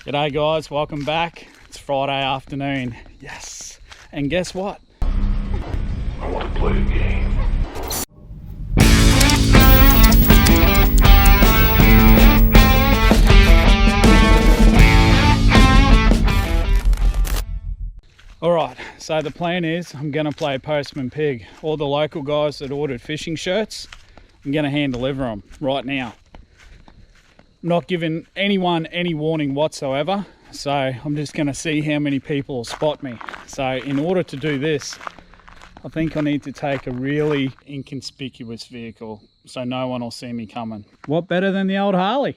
G'day guys, welcome back. It's Friday afternoon. Yes. And guess what? I want to play a game. Alright, so the plan is I'm going to play Postman Pig. All the local guys that ordered fishing shirts, I'm going to hand deliver them right now. I'm not giving anyone any warning whatsoever, so I'm just going to see how many people will spot me. So in order to do this, I think I need to take a really inconspicuous vehicle so no one will see me coming. What better than the old Harley?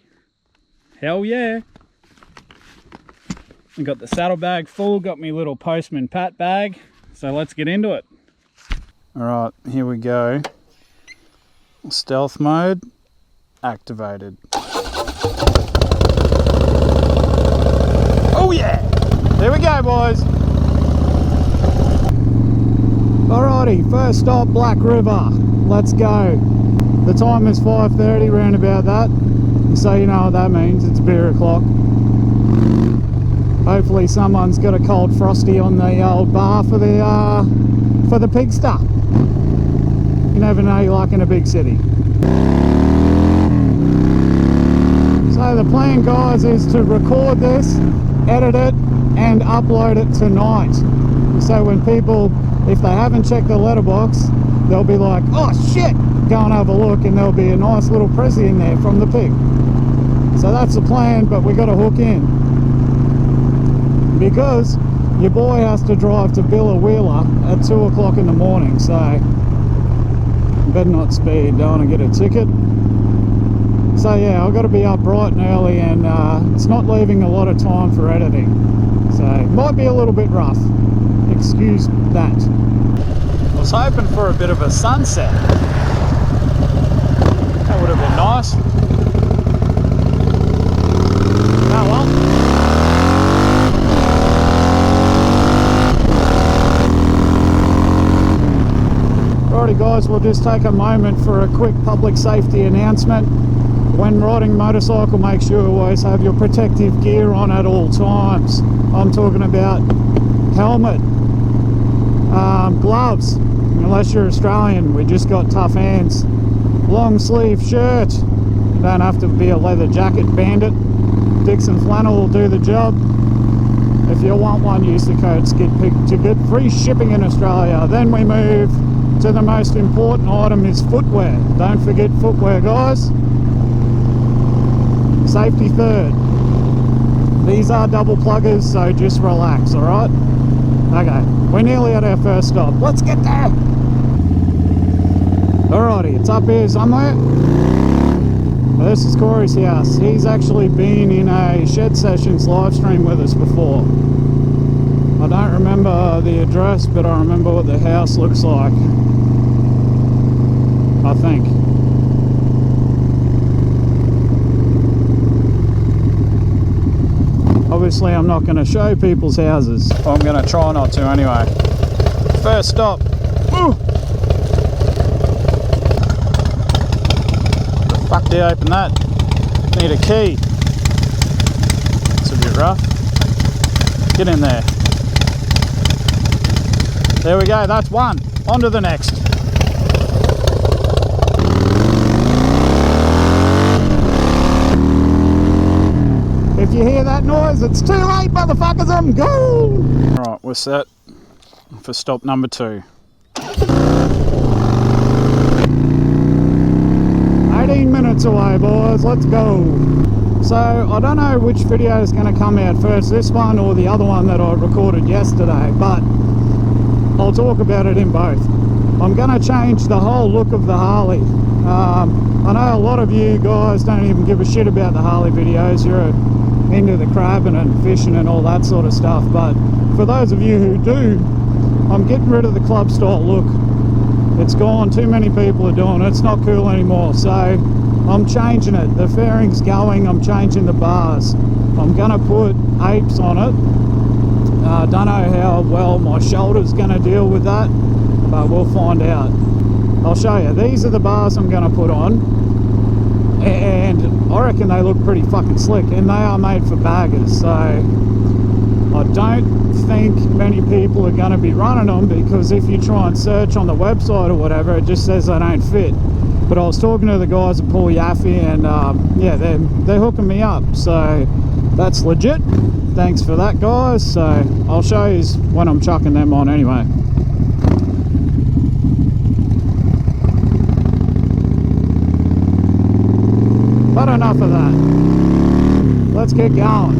Hell yeah. I got the saddlebag full, got me little Postman Pat bag, so let's get into it. Alright, here we go. Stealth mode activated. Oh yeah! There we go, boys. Alrighty, first stop, Black River. Let's go. The time is 5:30, round about that. So you know what that means, it's beer o'clock. Hopefully someone's got a cold frosty on the old bar for the pigsty. You never know, you're like in a big city. So the plan, guys, is to record this, edit it and upload it tonight. So when people, if they haven't checked the letterbox, they'll be like, oh shit, go and have a look, and there'll be a nice little pressie in there from the pig. So that's the plan, but we got to hook in because your boy has to drive to Billawheeler at 2 o'clock in the morning, so better not speed, don't want to get a ticket. So yeah, I've got to be up bright and early, and it's not leaving a lot of time for editing, so it might be a little bit rough, excuse that. I was hoping for a bit of a sunset, that would have been nice. Oh well. Alrighty guys, we'll just take a moment for a quick public safety announcement. When riding a motorcycle, make sure you always have your protective gear on at all times. I'm talking about helmet, gloves, unless you're Australian, we just got tough hands. Long sleeve shirt, you don't have to be a leather jacket bandit. Dixon flannel will do the job. If you want one, use the code SKIDPIG to get free shipping in Australia. Then we move to the most important item, is footwear. Don't forget footwear, guys. Safety third. These are double pluggers, so just relax, alright? Okay, we're nearly at our first stop. Let's get there! Alrighty, it's up here somewhere. This is Corey's house. He's actually been in a Shed Sessions live stream with us before. I don't remember the address, but I remember what the house looks like, I think. Obviously I'm not going to show people's houses. I'm going to try not to anyway. First stop. Ooh. The fuck do you open that? Need a key. It's a bit rough. Get in there. There we go, that's one. On to the next. If you hear that noise, it's too late, motherfuckers, I'm gone! Alright, we're set for stop number 2. 18 minutes away, boys, let's go! So, I don't know which video is going to come out first, this one or the other one that I recorded yesterday, but I'll talk about it in both. I'm going to change the whole look of the Harley. I know a lot of you guys don't even give a shit about the Harley videos, you're into the crabbing and fishing and all that sort of stuff, but for those of you who do, I'm getting rid of the club style look. It's gone, too many people are doing it, it's not cool anymore, so I'm changing it. The fairing's going, I'm changing the bars. I'm going to put apes on it. Don't know how well my shoulder's going to deal with that, but we'll find out. I'll show you. These are the bars I'm going to put on. and I reckon they look pretty fucking slick, and they are made for baggers, so I don't think many people are going to be running them, because if you try and search on the website or whatever, it just says they don't fit. But I was talking to the guys at Paul Yaffe, and yeah, they're hooking me up, so that's legit. Thanks for that, guys. So I'll show you when I'm chucking them on anyway. But enough of that. Let's get going.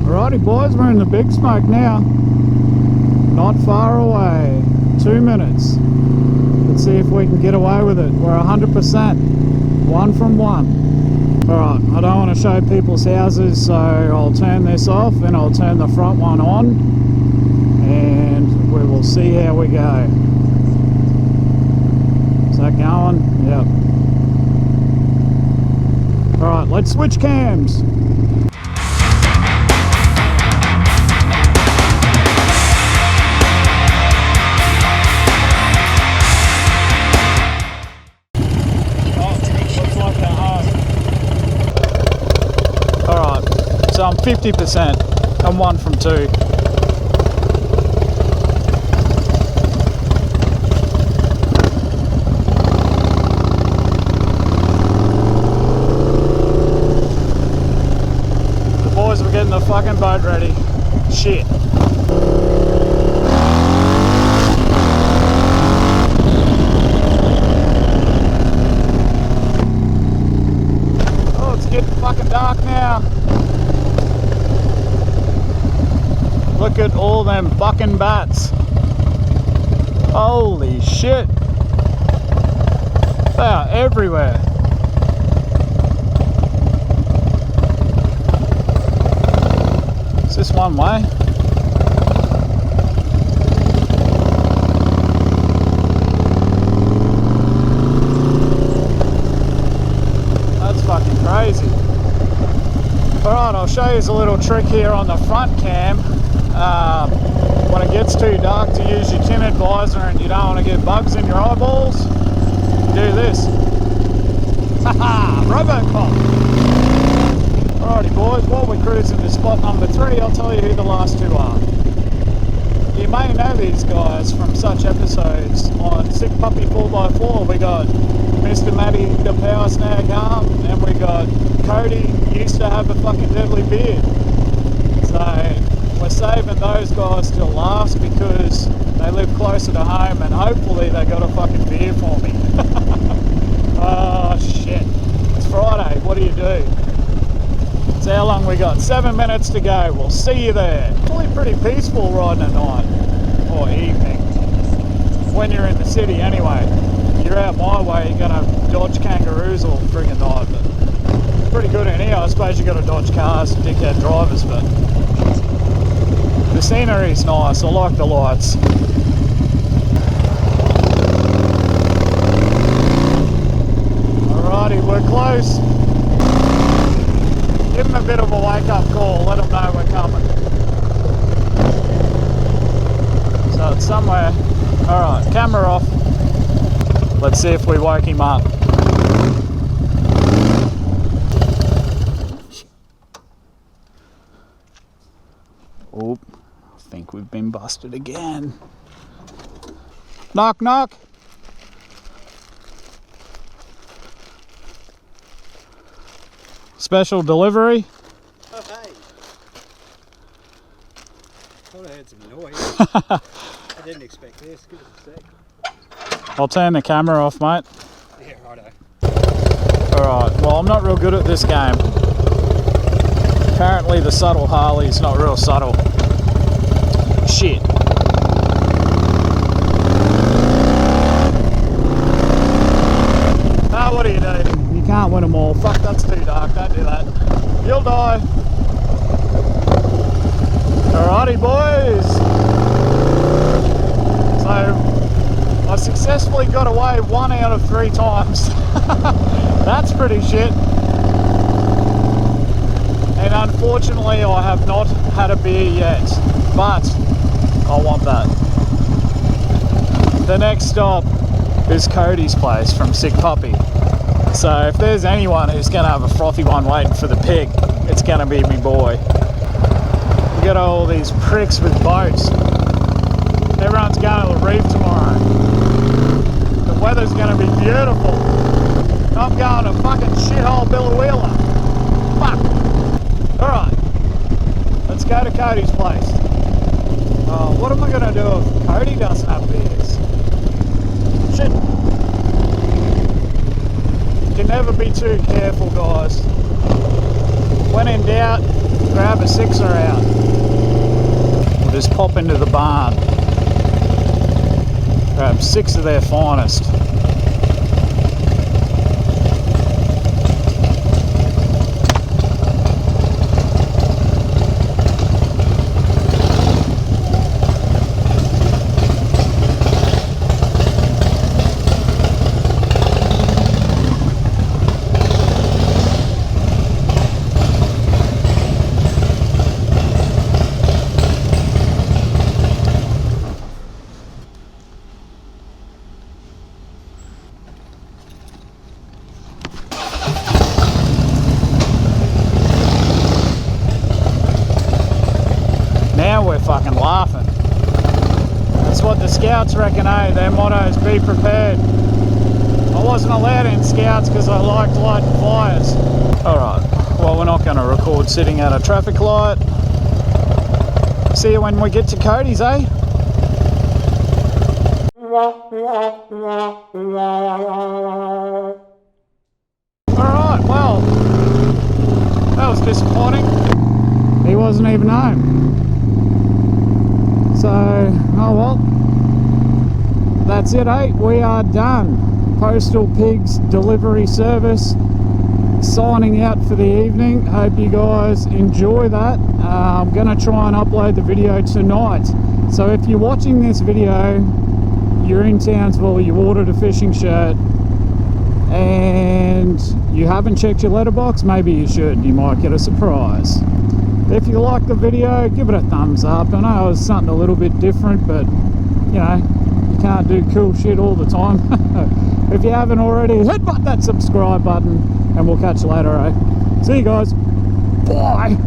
Alrighty boys, we're in the Big Smoke now. Not far away. 2 minutes. Let's see if we can get away with it. We're 100%. 1 from 1. Alright, I don't want to show people's houses, so I'll turn this off and I'll turn the front one on. And we will see how we go. Is that going? Yep. Alright, let's switch cams. So I'm 50%. I'm 1 from 2. The boys were getting the fucking boat ready. Shit. Oh, it's getting fucking dark now. Look at all them fucking bats. Holy shit. They are everywhere. Is this one way? That's fucking crazy. Alright, I'll show you a little trick here on the front cam. When it gets too dark to use your timid visor and you don't want to get bugs in your eyeballs, do this. Haha, Robocop! Alrighty boys, while we're cruising to spot number 3, I'll tell you who the last 2 are. You may know these guys from such episodes. On Sick Puppy 4x4 we got Mr. Matty the Power Snag Arm, and we got Cody, used to have a fucking deadly beard. So we're saving those guys till last because they live closer to home and hopefully they got a fucking beer for me. Oh shit. It's Friday, what do you do? So how long we got? 7 minutes to go. We'll see you there. Probably pretty peaceful riding at night or evening. When you're in the city anyway. You're out my way, you're gonna dodge kangaroos all friggin' night, but pretty good in here. I suppose you gotta dodge cars, dickhead drivers, but the scenery's nice. I like the lights. Alrighty, we're close. Give them a bit of a wake-up call. Let them know we're coming. So it's somewhere. Alright, camera off. Let's see if we woke him up. Oh, I think we've been busted again. Knock, knock. Special delivery. Oh, hey. Thought I heard some noise. I didn't expect this. Give us a sec. I'll turn the camera off, mate. Yeah, righto. Alright, well, I'm not real good at this game. Apparently the subtle Harley's not real subtle. Shit. Ah, what do you do? You can't win them all. Fuck, that's too dark. Don't do that. You'll die. successfully got away 1 out of 3 times. That's pretty shit. And unfortunately I have not had a beer yet, but I want that. The next stop is Cody's place from Sick Puppy. So if there's anyone who's going to have a frothy one waiting for the pig, it's going to be me boy. We got all these pricks with boats. Everyone's going to the reef tomorrow. The weather's going to be beautiful. I'm going to fucking shithole Billawheeler. Fuck. Alright. Let's go to Cody's place. Oh, what am I going to do if Cody doesn't have beers? Shit. You can never be too careful, guys. When in doubt, grab a 6er out. We'll just pop into the barn. Grab 6 of their finest. Now we're fucking laughing. That's what the Scouts reckon, eh? Their motto is be prepared. I wasn't allowed in Scouts because I liked lighting fires. Alright, well we're not going to record sitting at a traffic light. See you when we get to Cody's, eh? Alright, well, that was disappointing. He wasn't even home. So, oh well, that's it, eh? We are done. Postal Pigs delivery service signing out for the evening. Hope you guys enjoy that. I'm going to try and upload the video tonight. So if you're watching this video, you're in Townsville, you ordered a fishing shirt, and you haven't checked your letterbox, maybe you should. You might get a surprise. If you like the video, give it a thumbs up. I know it was something a little bit different, but you know, you can't do cool shit all the time. If you haven't already, hit that subscribe button, and we'll catch you later, eh? See you guys. Bye.